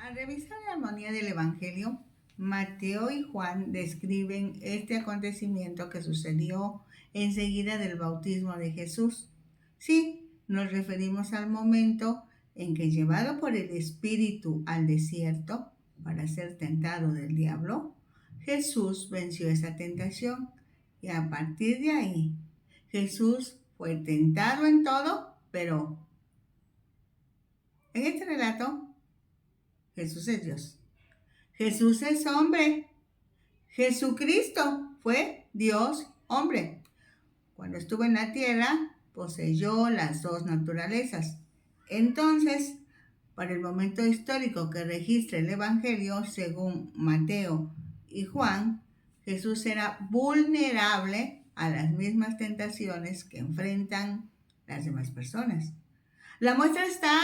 Al revisar la armonía del Evangelio, Mateo y Juan describen este acontecimiento que sucedió enseguida del bautismo de Jesús. Sí, nos referimos al momento en que, llevado por el Espíritu al desierto para ser tentado del diablo, Jesús venció esa tentación y a partir de ahí Jesús fue tentado en todo, pero en este relato Jesús es Dios. Jesús es hombre. Jesucristo fue Dios hombre. Cuando estuvo en la tierra, poseyó las dos naturalezas. Entonces, para el momento histórico que registra el Evangelio, según Mateo y Juan, Jesús era vulnerable a las mismas tentaciones que enfrentan las demás personas. La muestra está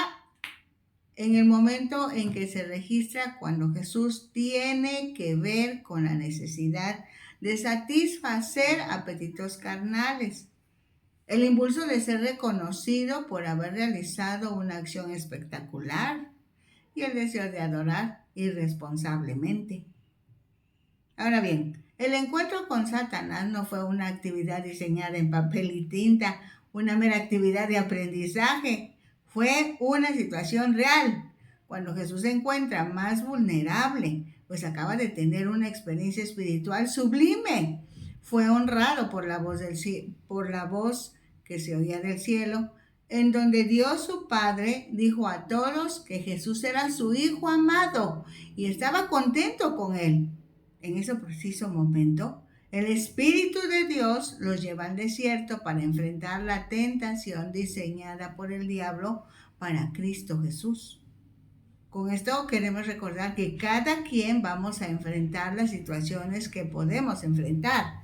en el momento en que se registra cuando Jesús tiene que ver con la necesidad de satisfacer apetitos carnales, el impulso de ser reconocido por haber realizado una acción espectacular y el deseo de adorar irresponsablemente. Ahora bien, el encuentro con Satanás no fue una actividad diseñada en papel y tinta, una mera actividad de aprendizaje. Fue una situación real. Cuando Jesús se encuentra más vulnerable, pues acaba de tener una experiencia espiritual sublime. Fue honrado por la voz que se oía del cielo, en donde Dios su Padre dijo a todos que Jesús era su Hijo amado y estaba contento con él. En ese preciso momento, el Espíritu de Dios los lleva al desierto para enfrentar la tentación diseñada por el diablo para Cristo Jesús. Con esto queremos recordar que cada quien vamos a enfrentar las situaciones que podemos enfrentar,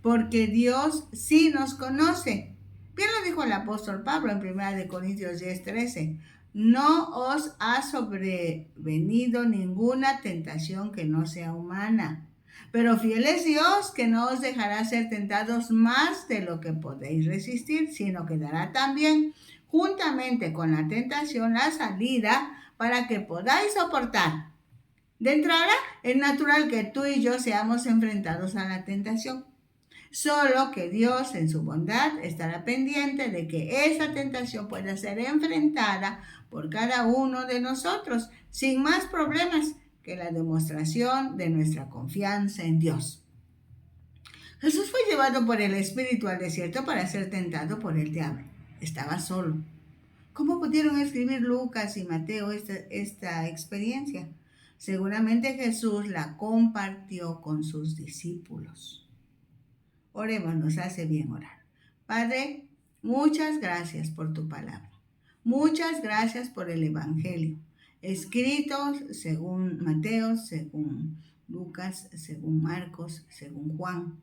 porque Dios sí nos conoce. Bien lo dijo el apóstol Pablo en 1 Corintios 10:13. No os ha sobrevenido ninguna tentación que no sea humana, pero fiel es Dios, que no os dejará ser tentados más de lo que podéis resistir, sino que dará también juntamente con la tentación la salida para que podáis soportar. De entrada, es natural que tú y yo seamos enfrentados a la tentación. Solo que Dios en su bondad estará pendiente de que esa tentación pueda ser enfrentada por cada uno de nosotros sin más problemas que la demostración de nuestra confianza en Dios. Jesús fue llevado por el Espíritu al desierto para ser tentado por el diablo. Estaba solo. ¿Cómo pudieron escribir Lucas y Mateo esta experiencia? Seguramente Jesús la compartió con sus discípulos. Oremos, nos hace bien orar. Padre, muchas gracias por tu palabra. Muchas gracias por el Evangelio, escritos según Mateo, según Lucas, según Marcos, según Juan.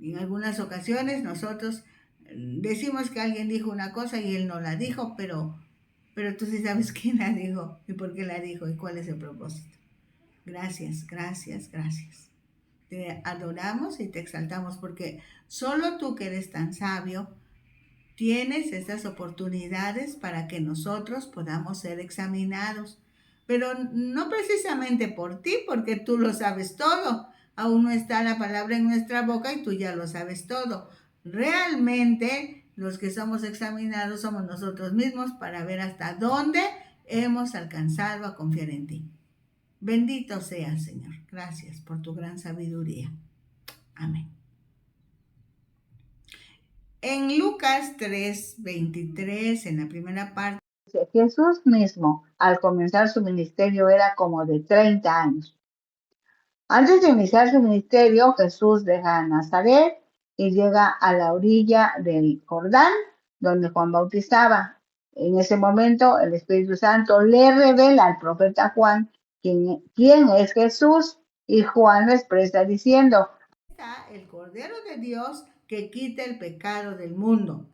En algunas ocasiones nosotros decimos que alguien dijo una cosa y él no la dijo, pero tú sí sabes quién la dijo y por qué la dijo y cuál es el propósito. Gracias, gracias, gracias. Te adoramos y te exaltamos porque solo tú, que eres tan sabio, tienes estas oportunidades para que nosotros podamos ser examinados. Pero no precisamente por ti, porque tú lo sabes todo. Aún no está la palabra en nuestra boca y tú ya lo sabes todo. Realmente los que somos examinados somos nosotros mismos para ver hasta dónde hemos alcanzado a confiar en ti. Bendito seas, Señor. Gracias por tu gran sabiduría. Amén. En Lucas 3:23, en la primera parte, Jesús mismo, al comenzar su ministerio, era como de 30 años. Antes de iniciar su ministerio, Jesús deja Nazaret y llega a la orilla del Jordán, donde Juan bautizaba. En ese momento, el Espíritu Santo le revela al profeta Juan quién es Jesús, y Juan lo expresa diciendo: está el Cordero de Dios que quita el pecado del mundo.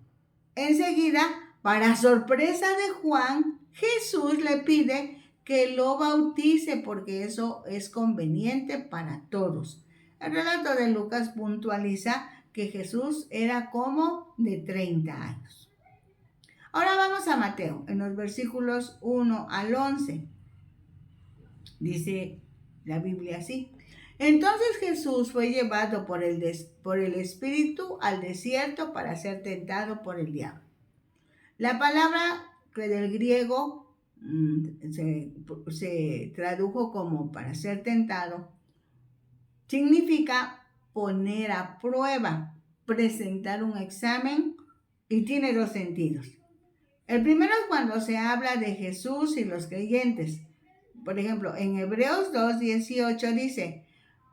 Enseguida, para sorpresa de Juan, Jesús le pide que lo bautice porque eso es conveniente para todos. El relato de Lucas puntualiza que Jesús era como de 30 años. Ahora vamos a Mateo, en los versículos 1 al 11. Dice la Biblia así. Entonces Jesús fue llevado por el Espíritu al desierto para ser tentado por el diablo. La palabra que del griego se tradujo como para ser tentado significa poner a prueba, presentar un examen y tiene dos sentidos. El primero es cuando se habla de Jesús y los creyentes. Por ejemplo, en Hebreos 2:18 dice,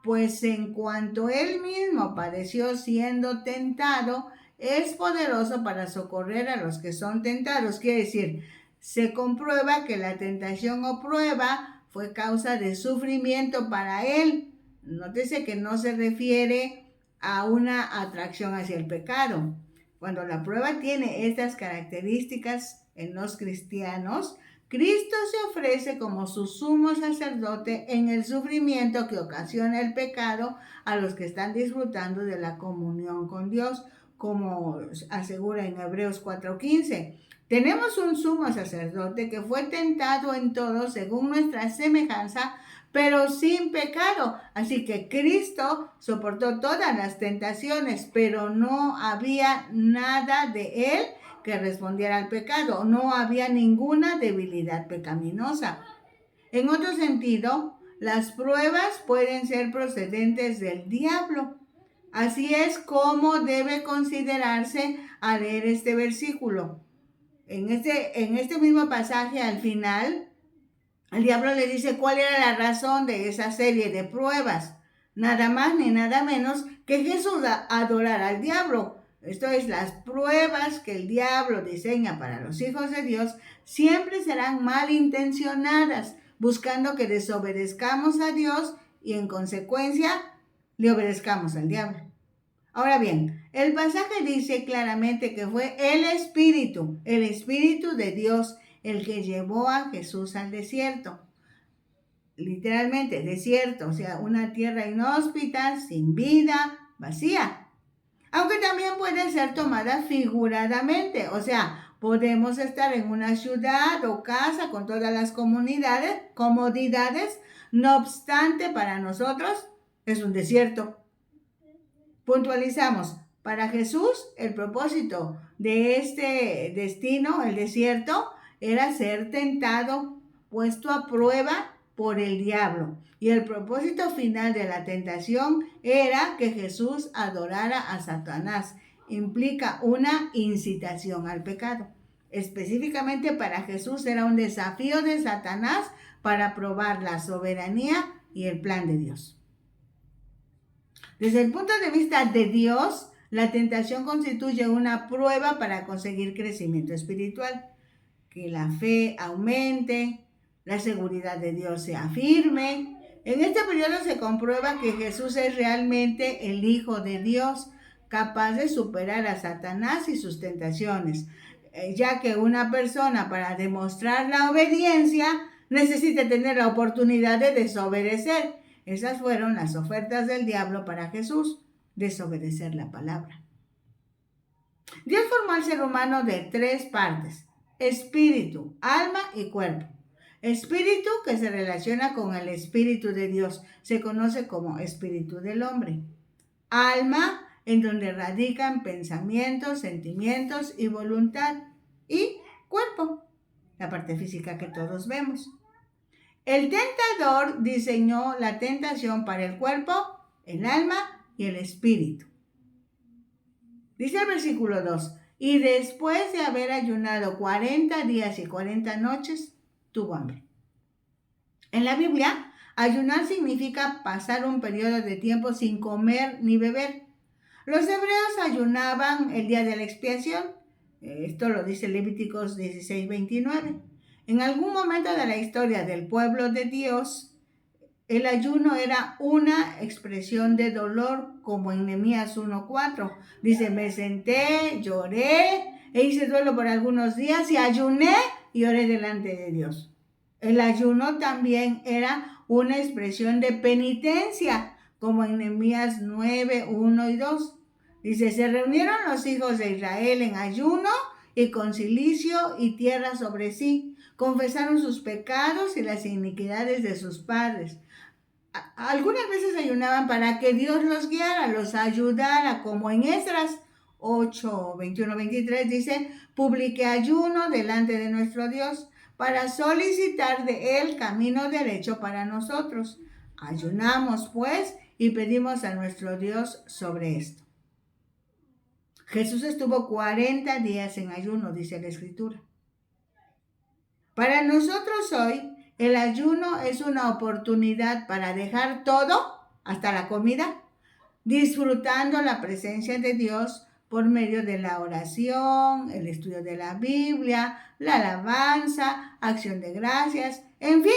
pues en cuanto él mismo padeció siendo tentado, es poderoso para socorrer a los que son tentados. Quiere decir, se comprueba que la tentación o prueba fue causa de sufrimiento para él. Nótese que no se refiere a una atracción hacia el pecado. Cuando la prueba tiene estas características en los cristianos, Cristo se ofrece como su sumo sacerdote en el sufrimiento que ocasiona el pecado a los que están disfrutando de la comunión con Dios, como asegura en Hebreos 4:15. Tenemos un sumo sacerdote que fue tentado en todo según nuestra semejanza, pero sin pecado. Así que Cristo soportó todas las tentaciones, pero no había nada de él que respondiera al pecado. No había ninguna debilidad pecaminosa. En otro sentido, las pruebas pueden ser procedentes del diablo. Así es como debe considerarse al leer este versículo. En este mismo pasaje, al final, el diablo le dice cuál era la razón de esa serie de pruebas. Nada más ni nada menos que Jesús adorara al diablo. Esto es, las pruebas que el diablo diseña para los hijos de Dios siempre serán malintencionadas, buscando que desobedezcamos a Dios y en consecuencia le obedezcamos al diablo. Ahora bien, el pasaje dice claramente que fue el Espíritu de Dios, el que llevó a Jesús al desierto. Literalmente, desierto, o sea, una tierra inhóspita, sin vida, vacía. Aunque también puede ser tomada figuradamente, o sea, podemos estar en una ciudad o casa con todas las comodidades, no obstante, para nosotros es un desierto. Puntualizamos, para Jesús el propósito de este destino, el desierto, era ser tentado, puesto a prueba por el diablo. Y el propósito final de la tentación era que Jesús adorara a Satanás. Implica una incitación al pecado. Específicamente para Jesús era un desafío de Satanás para probar la soberanía y el plan de Dios. Desde el punto de vista de Dios, la tentación constituye una prueba para conseguir crecimiento espiritual, que la fe aumente, la seguridad de Dios sea firme. En este periodo se comprueba que Jesús es realmente el Hijo de Dios, capaz de superar a Satanás y sus tentaciones, ya que una persona para demostrar la obediencia necesita tener la oportunidad de desobedecer. Esas fueron las ofertas del diablo para Jesús, desobedecer la palabra. Dios formó al ser humano de tres partes: espíritu, alma y cuerpo. Espíritu, que se relaciona con el Espíritu de Dios, se conoce como espíritu del hombre. Alma, en donde radican pensamientos, sentimientos y voluntad. Y cuerpo, la parte física que todos vemos. El tentador diseñó la tentación para el cuerpo, el alma y el espíritu. Dice el versículo 2, y después de haber ayunado 40 días y 40 noches, tuvo hambre. En la Biblia, ayunar significa pasar un periodo de tiempo sin comer ni beber. Los hebreos ayunaban el día de la expiación. Esto lo dice Levíticos 16:29. En algún momento de la historia del pueblo de Dios, el ayuno era una expresión de dolor, como en Nehemías 1:4. Dice, me senté, lloré e hice duelo por algunos días y ayuné y oré delante de Dios. El ayuno también era una expresión de penitencia, como en Nehemías 9:1 y 2. Dice, se reunieron los hijos de Israel en ayuno y con cilicio y tierra sobre sí. Confesaron sus pecados y las iniquidades de sus padres. Algunas veces ayunaban para que Dios los guiara, los ayudara, como en Esdras 8, 21, 23 dice: publiqué ayuno delante de nuestro Dios para solicitar de Él camino derecho para nosotros. Ayunamos pues y pedimos a nuestro Dios sobre esto. Jesús estuvo 40 días en ayuno, dice la Escritura. Para nosotros hoy, el ayuno es una oportunidad para dejar todo, hasta la comida, disfrutando la presencia de Dios por medio de la oración, el estudio de la Biblia, la alabanza, acción de gracias, en fin,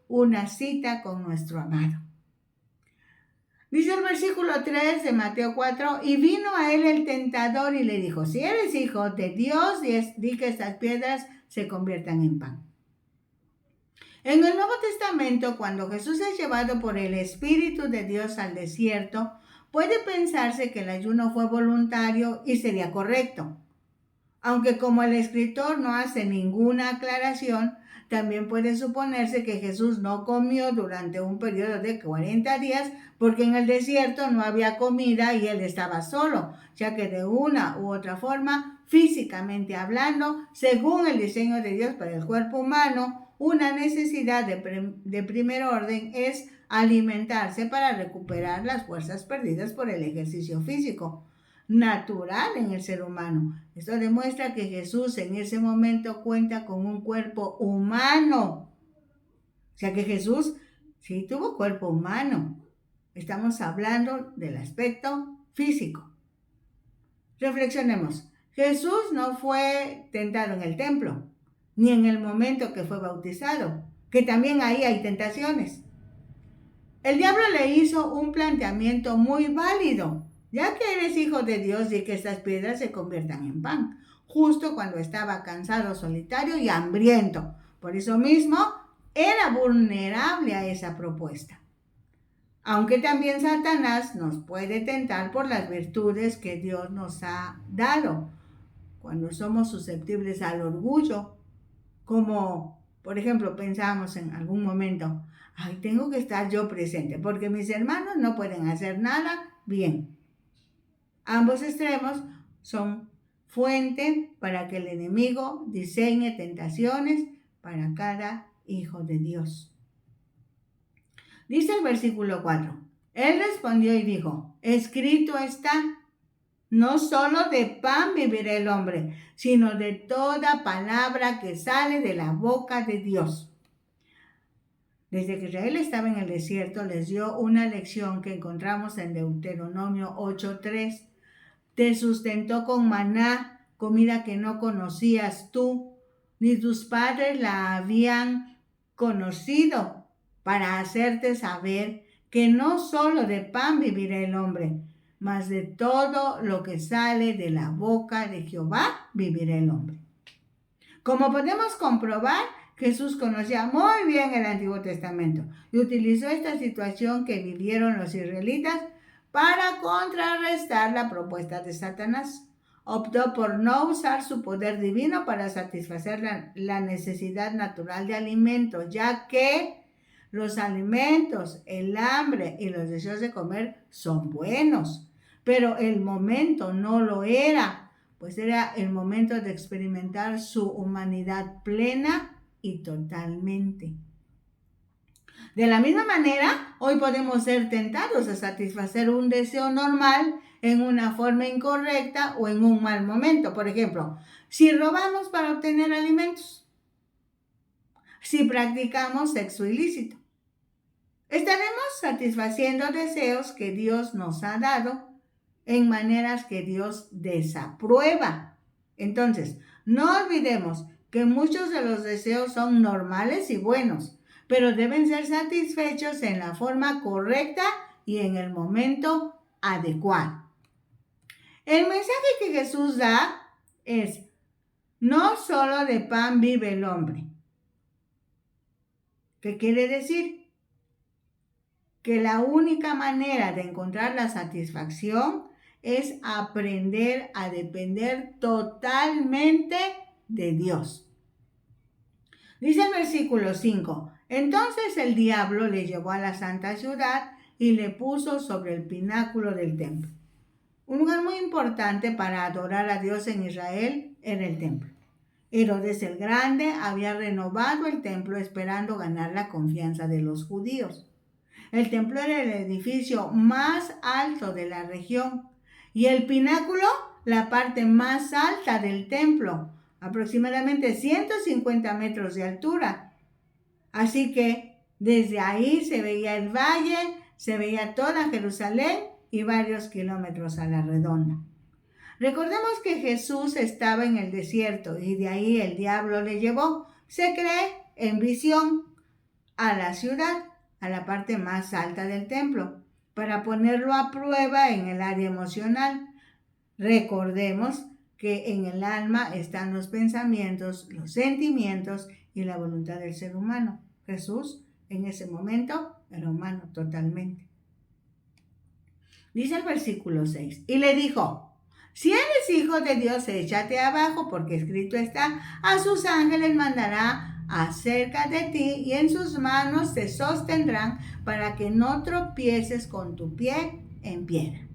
una cita con nuestro amado. Dice el versículo 3 de Mateo 4, y vino a él el tentador y le dijo: si eres hijo de Dios, di que estas piedras se conviertan en pan. En el Nuevo Testamento, cuando Jesús es llevado por el Espíritu de Dios al desierto, puede pensarse que el ayuno fue voluntario y sería correcto. Aunque como el escritor no hace ninguna aclaración, también puede suponerse que Jesús no comió durante un periodo de 40 días porque en el desierto no había comida y él estaba solo, ya que de una u otra forma, físicamente hablando, según el diseño de Dios para el cuerpo humano, una necesidad de primer orden es alimentarse para recuperar las fuerzas perdidas por el ejercicio físico natural en el ser humano. Esto demuestra que Jesús en ese momento cuenta con un cuerpo humano. O sea que Jesús sí tuvo cuerpo humano. Estamos hablando del aspecto físico. Reflexionemos. Jesús no fue tentado en el templo, ni en el momento que fue bautizado, que también ahí hay tentaciones. El diablo le hizo un planteamiento muy válido. Ya que eres hijo de Dios, y que estas piedras se conviertan en pan, justo cuando estaba cansado, solitario y hambriento. Por eso mismo, era vulnerable a esa propuesta. Aunque también Satanás nos puede tentar por las virtudes que Dios nos ha dado, cuando somos susceptibles al orgullo, como por ejemplo pensamos en algún momento: ay, tengo que estar yo presente porque mis hermanos no pueden hacer nada bien. Ambos extremos son fuente para que el enemigo diseñe tentaciones para cada hijo de Dios. Dice el versículo 4, él respondió y dijo: escrito está, no solo de pan vivirá el hombre, sino de toda palabra que sale de la boca de Dios. Desde que Israel estaba en el desierto, les dio una lección que encontramos en Deuteronomio 8:3. Te sustentó con maná, comida que no conocías tú, ni tus padres la habían conocido, para hacerte saber que no solo de pan vivirá el hombre, mas de todo lo que sale de la boca de Jehová vivirá el hombre. Como podemos comprobar, Jesús conocía muy bien el Antiguo Testamento y utilizó esta situación que vivieron los israelitas para contrarrestar la propuesta de Satanás. Optó por no usar su poder divino para satisfacer la necesidad natural de alimento, ya que los alimentos, el hambre y los deseos de comer son buenos, pero el momento no lo era, pues era el momento de experimentar su humanidad plena y totalmente. De la misma manera, hoy podemos ser tentados a satisfacer un deseo normal en una forma incorrecta o en un mal momento. Por ejemplo, si robamos para obtener alimentos, si practicamos sexo ilícito, estaremos satisfaciendo deseos que Dios nos ha dado en maneras que Dios desaprueba. Entonces, no olvidemos que muchos de los deseos son normales y buenos, pero deben ser satisfechos en la forma correcta y en el momento adecuado. El mensaje que Jesús da es: no solo de pan vive el hombre. ¿Qué quiere decir? Que la única manera de encontrar la satisfacción es aprender a depender totalmente de Dios. Dice el versículo 5, entonces el diablo le llevó a la santa ciudad y le puso sobre el pináculo del templo. Un lugar muy importante para adorar a Dios en Israel era el templo. Herodes el Grande había renovado el templo esperando ganar la confianza de los judíos. El templo era el edificio más alto de la región y el pináculo la parte más alta del templo, aproximadamente 150 metros de altura. Así que desde ahí se veía el valle, se veía toda Jerusalén y varios kilómetros a la redonda. Recordemos que Jesús estaba en el desierto y de ahí el diablo le llevó, se cree, en visión a la ciudad, a la parte más alta del templo, para ponerlo a prueba en el área emocional. Recordemos que en el alma están los pensamientos, los sentimientos y la voluntad del ser humano. Jesús en ese momento era humano totalmente. Dice el versículo 6, y le dijo, si eres hijo de Dios, échate abajo, porque escrito está, a sus ángeles mandará acerca de ti y en sus manos te sostendrán para que no tropieces con tu pie en piedra.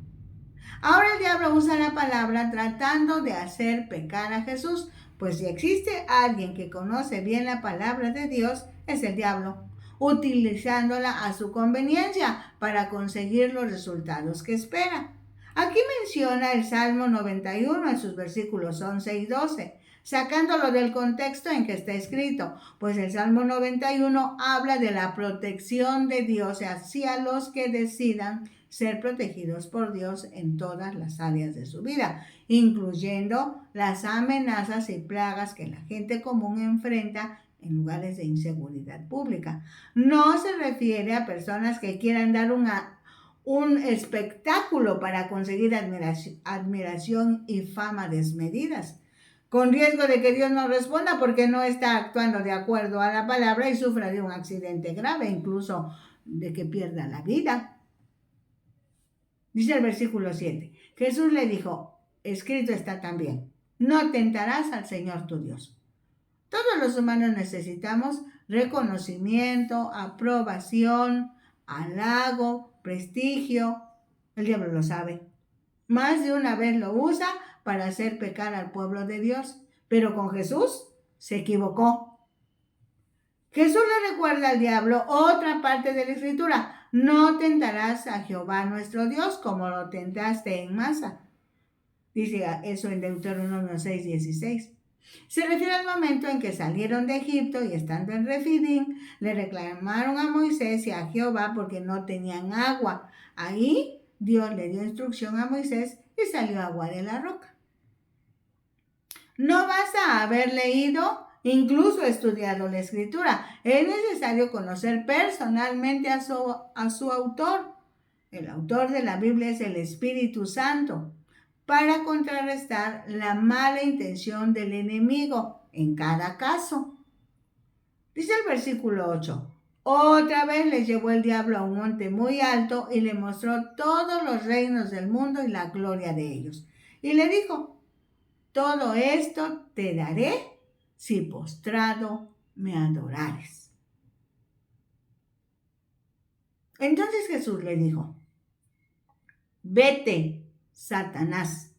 Ahora el diablo usa la palabra tratando de hacer pecar a Jesús, pues si existe alguien que conoce bien la palabra de Dios, es el diablo, utilizándola a su conveniencia para conseguir los resultados que espera. Aquí menciona el Salmo 91 en sus versículos 11 y 12, sacándolo del contexto en que está escrito, pues el Salmo 91 habla de la protección de Dios hacia los que decidan ser protegidos por Dios en todas las áreas de su vida, incluyendo las amenazas y plagas que la gente común enfrenta en lugares de inseguridad pública. No se refiere a personas que quieran dar un espectáculo para conseguir admiración y fama desmedidas, con riesgo de que Dios no responda porque no está actuando de acuerdo a la palabra y sufra de un accidente grave, incluso de que pierda la vida. Dice el versículo 7, Jesús le dijo, escrito está también, no tentarás al Señor tu Dios. Todos los humanos necesitamos reconocimiento, aprobación, halago, prestigio. El diablo lo sabe. Más de una vez lo usa para hacer pecar al pueblo de Dios, pero con Jesús se equivocó. Jesús le recuerda al diablo otra parte de la escritura. No tentarás a Jehová nuestro Dios como lo tentaste en Masa. Dice eso en Deuteronomio 6:16. Se refiere al momento en que salieron de Egipto y estando en Refidim, le reclamaron a Moisés y a Jehová porque no tenían agua. Ahí Dios le dio instrucción a Moisés y salió agua de la roca. No basta haber leído, incluso estudiado la escritura. Es necesario conocer personalmente a su autor. El autor de la Biblia es el Espíritu Santo, para contrarrestar la mala intención del enemigo en cada caso. Dice el versículo 8, otra vez le llevó el diablo a un monte muy alto y le mostró todos los reinos del mundo y la gloria de ellos. Y le dijo, todo esto te daré si postrado me adorares. Entonces Jesús le dijo, vete, Satanás,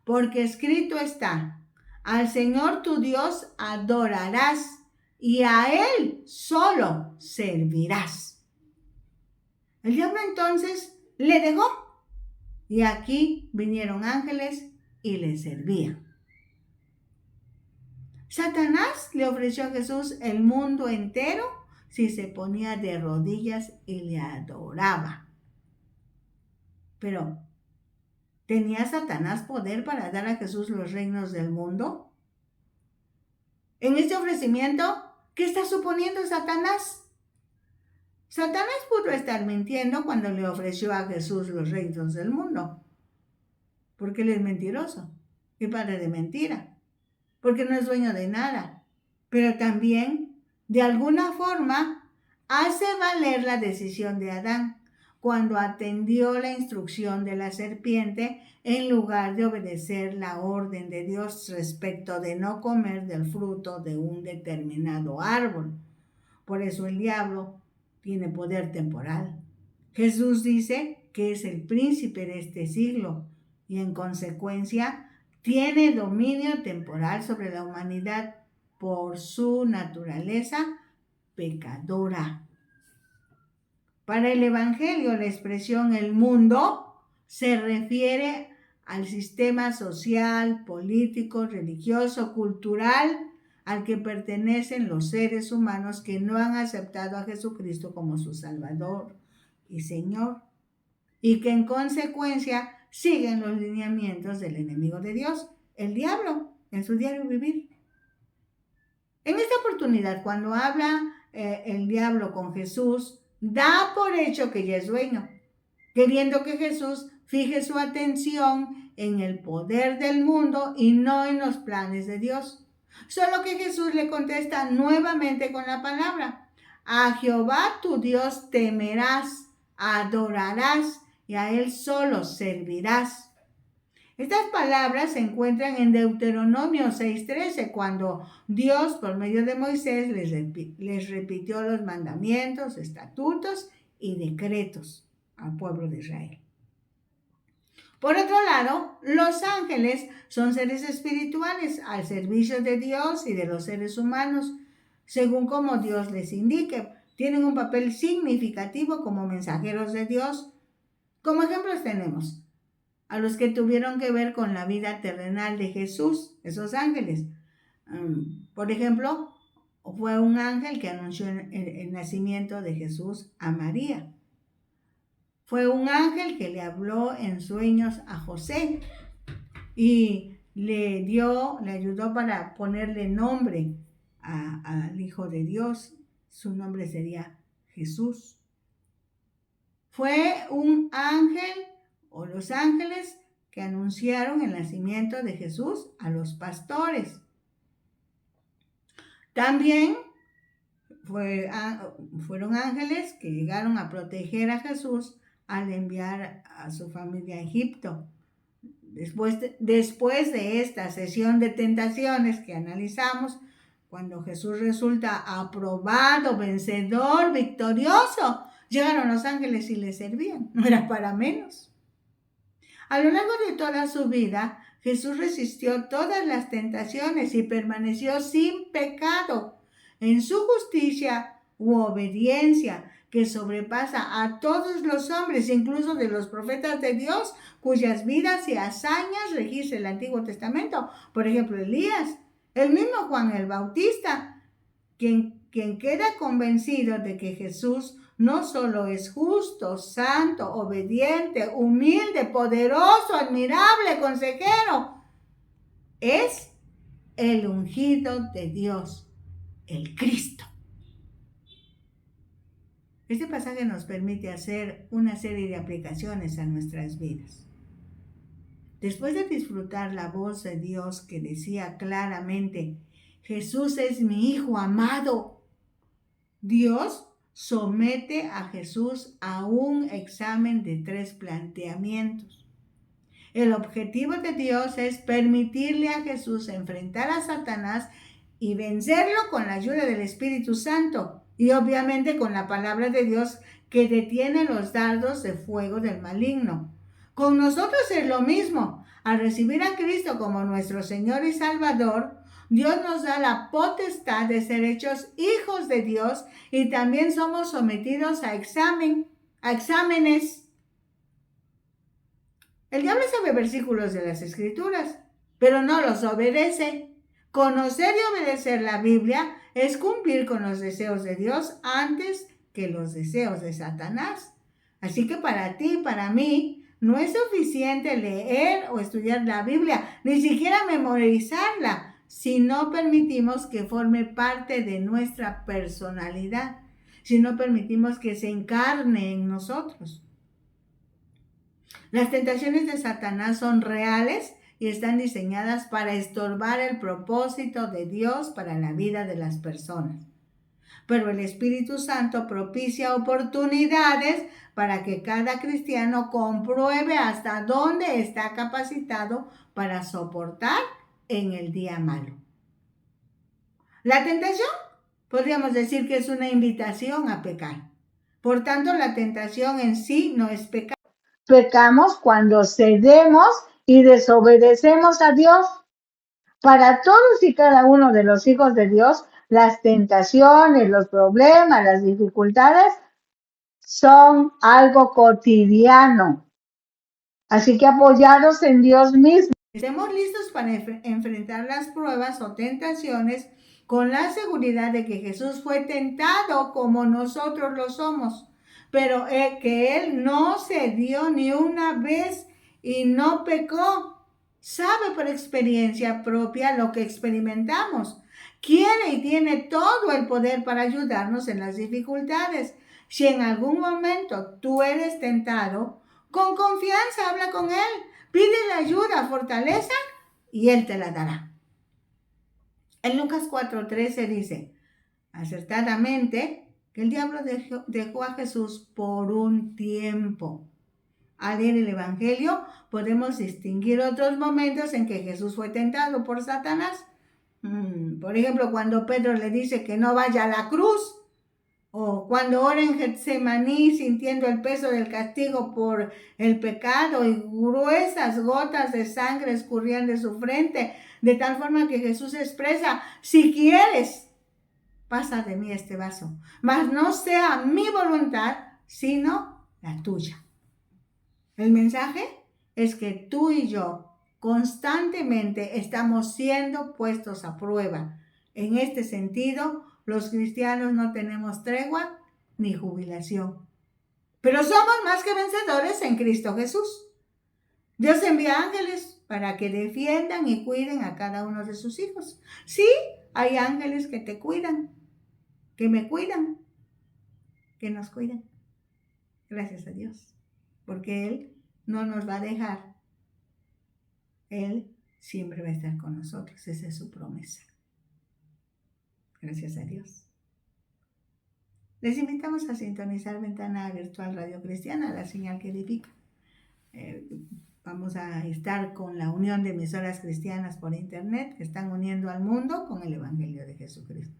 porque escrito está, al Señor tu Dios adorarás y a Él solo servirás. El diablo entonces le dejó y aquí vinieron ángeles y le servían. Satanás le ofreció a Jesús el mundo entero si se ponía de rodillas y le adoraba. Pero, ¿tenía Satanás poder para dar a Jesús los reinos del mundo? En este ofrecimiento, ¿qué está suponiendo Satanás? Satanás pudo estar mintiendo cuando le ofreció a Jesús los reinos del mundo, porque él es mentiroso y padre de mentira, porque no es dueño de nada, pero también, de alguna forma, hace valer la decisión de Adán, cuando atendió la instrucción de la serpiente en lugar de obedecer la orden de Dios respecto de no comer del fruto de un determinado árbol. Por eso el diablo tiene poder temporal. Jesús dice que es el príncipe de este siglo y en consecuencia tiene dominio temporal sobre la humanidad por su naturaleza pecadora. Para el Evangelio, la expresión el mundo se refiere al sistema social, político, religioso, cultural al que pertenecen los seres humanos que no han aceptado a Jesucristo como su Salvador y Señor, y que en consecuencia siguen los lineamientos del enemigo de Dios, el diablo, en su diario vivir. En esta oportunidad, cuando habla el diablo con Jesús, da por hecho que ya es dueño, queriendo que Jesús fije su atención en el poder del mundo y no en los planes de Dios. Solo que Jesús le contesta nuevamente con la palabra: a Jehová tu Dios temerás, adorarás y a Él solo servirás. Estas palabras se encuentran en Deuteronomio 6:13, cuando Dios, por medio de Moisés, les repitió los mandamientos, estatutos y decretos al pueblo de Israel. Por otro lado, los ángeles son seres espirituales al servicio de Dios y de los seres humanos, según como Dios les indique. Tienen un papel significativo como mensajeros de Dios. Como ejemplos tenemos a los que tuvieron que ver con la vida terrenal de Jesús, esos ángeles. Por ejemplo, fue un ángel que anunció el nacimiento de Jesús a María. Fue un ángel que le habló en sueños a José y le ayudó para ponerle nombre al Hijo de Dios. Su nombre sería Jesús. Fue un ángel o los ángeles que anunciaron el nacimiento de Jesús a los pastores. También fueron ángeles que llegaron a proteger a Jesús al enviar a su familia a Egipto. Después de esta sesión de tentaciones que analizamos, cuando Jesús resulta aprobado, vencedor, victorioso, llegaron los ángeles y le servían. No era para menos. A lo largo de toda su vida, Jesús resistió todas las tentaciones y permaneció sin pecado en su justicia u obediencia, que sobrepasa a todos los hombres, incluso de los profetas de Dios, cuyas vidas y hazañas registra el Antiguo Testamento. Por ejemplo, Elías, el mismo Juan el Bautista, quien queda convencido de que Jesús no solo es justo, santo, obediente, humilde, poderoso, admirable, consejero, es el ungido de Dios, el Cristo. Este pasaje nos permite hacer una serie de aplicaciones a nuestras vidas. Después de disfrutar la voz de Dios que decía claramente: Jesús es mi Hijo amado, Dios somete a Jesús a un examen de 3 planteamientos. El objetivo de Dios es permitirle a Jesús enfrentar a Satanás y vencerlo con la ayuda del Espíritu Santo y obviamente con la palabra de Dios que detiene los dardos de fuego del maligno. Con nosotros es lo mismo. Al recibir a Cristo como nuestro Señor y Salvador, Dios nos da la potestad de ser hechos hijos de Dios y también somos sometidos a exámenes. El diablo sabe versículos de las Escrituras, pero no los obedece. Conocer y obedecer la Biblia es cumplir con los deseos de Dios antes que los deseos de Satanás. Así que para ti y para mí no es suficiente leer o estudiar la Biblia, ni siquiera memorizarla, si no permitimos que forme parte de nuestra personalidad, si no permitimos que se encarne en nosotros. Las tentaciones de Satanás son reales y están diseñadas para estorbar el propósito de Dios para la vida de las personas. pero el Espíritu Santo propicia oportunidades para que cada cristiano compruebe hasta dónde está capacitado para soportar en el día malo. La tentación, podríamos decir que es una invitación a pecar. Por tanto, la tentación en sí no es pecado. Pecamos cuando cedemos y desobedecemos a Dios. Para todos y cada uno de los hijos de Dios, las tentaciones, los problemas, las dificultades son algo cotidiano. Así que apoyados en Dios mismo. Estemos listos para enfrentar las pruebas o tentaciones con la seguridad de que Jesús fue tentado como nosotros lo somos, pero que Él no cedió ni una vez y no pecó. Sabe por experiencia propia lo que experimentamos. Quiere y tiene todo el poder para ayudarnos en las dificultades. Si en algún momento tú eres tentado, con confianza habla con Él. Pídele ayuda, fortaleza, y Él te la dará. En Lucas 4:13 dice, acertadamente, que el diablo dejó a Jesús por un tiempo. Al leer el Evangelio, podemos distinguir otros momentos en que Jesús fue tentado por Satanás. Por ejemplo, cuando Pedro le dice que no vaya a la cruz, o cuando ora en Getsemaní sintiendo el peso del castigo por el pecado y gruesas gotas de sangre escurrían de su frente, de tal forma que Jesús expresa, si quieres, pasa de mí este vaso, mas no sea mi voluntad, sino la tuya. El mensaje es que tú y yo constantemente estamos siendo puestos a prueba. En este sentido, los cristianos no tenemos tregua ni jubilación, pero somos más que vencedores en Cristo Jesús. Dios envía ángeles para que defiendan y cuiden a cada uno de sus hijos. Sí, hay ángeles que te cuidan, que me cuidan, que nos cuidan. Gracias a Dios, porque Él no nos va a dejar. Él siempre va a estar con nosotros. Esa es su promesa. Gracias a Dios. Les invitamos a sintonizar Ventana Virtual Radio Cristiana, la señal que edifica. Vamos a estar con la unión de emisoras cristianas por internet que están uniendo al mundo con el Evangelio de Jesucristo.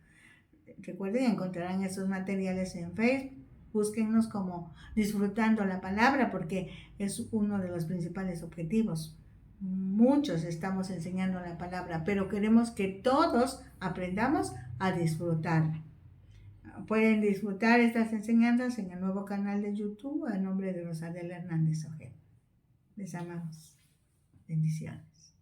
Recuerden, encontrarán esos materiales en Facebook. Búsquennos como Disfrutando la Palabra, porque es uno de los principales objetivos. Muchos estamos enseñando la palabra, pero queremos que todos aprendamos a disfrutarla. Pueden disfrutar estas enseñanzas en el nuevo canal de YouTube a nombre de Rosadela Hernández Ojeda. Les amamos. Bendiciones.